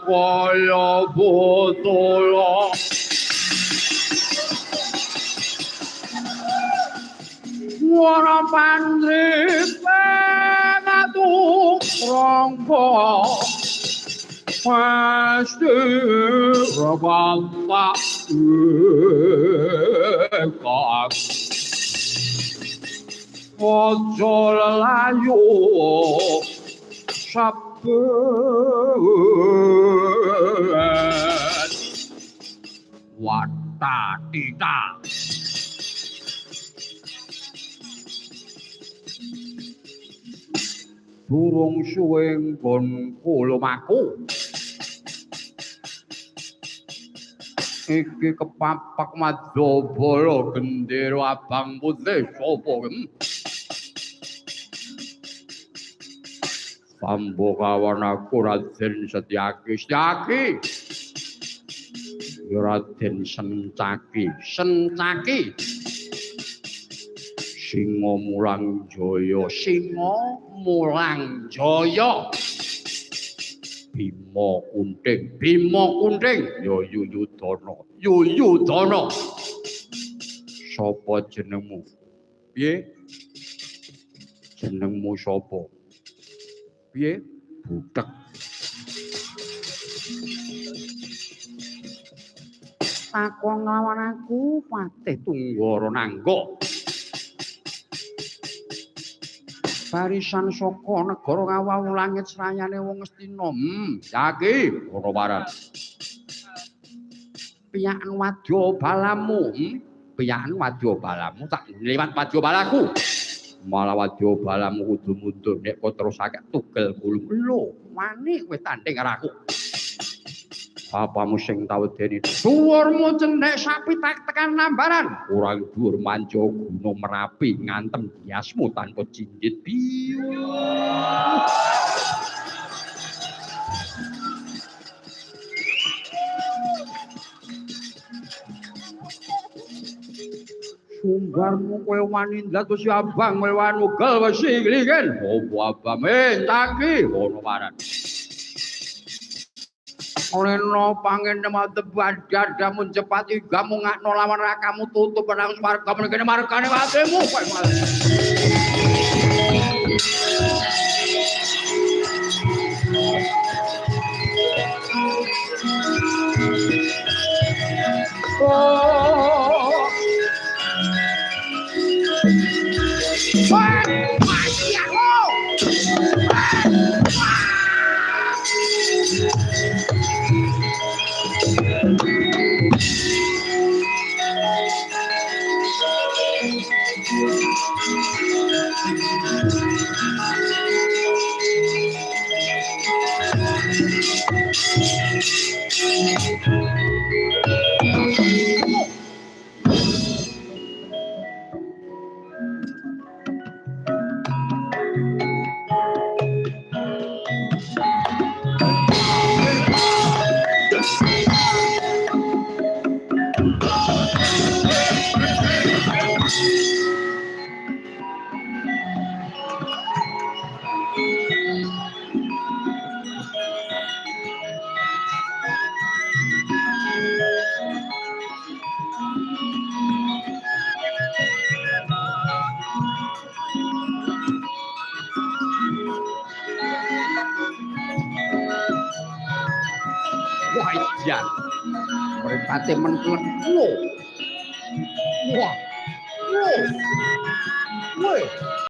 Kaya botolo Wara pandri penatu rongko Pasti rabanta ikat Ojo layu sabet Wata tita Durung suwing gon kulumaku Iki kepapak Madobolo gendero abang putih sopo Sambo kawan aku Raden Setyaki Raden Sencaki Singo Mulang Jaya Bima Kunting ya Yuyudana Sapa jenengmu piye jenengmu sapa piye butek takon lawan aku Patih Tunggara Nangga barisan saka negara Kawawu langit srayane wong Astina yaki ora waran piyakan wadyabalamu tak liwat wadyabalaku malah wadyabalamu kudu mundur nek kok terusake tugel gulung lho wani kowe tanding karo aku apamu sing tau deni dhuwurmu cendhek sapi tak tekan nambaran kurang dhuwur manca gunung Merapi ngantem diasmu tanpa jinjit biu sumbarmu kowe wani ndados abang melwan ugal wesi nglingen opo abang mentaki ngono waran Olehno pangen madhep dadamu cepati gamu ngakno lawan rakamu tutup penang swarga mrene margane watimu kowe malah Mripate mentelek. Wah. Woi.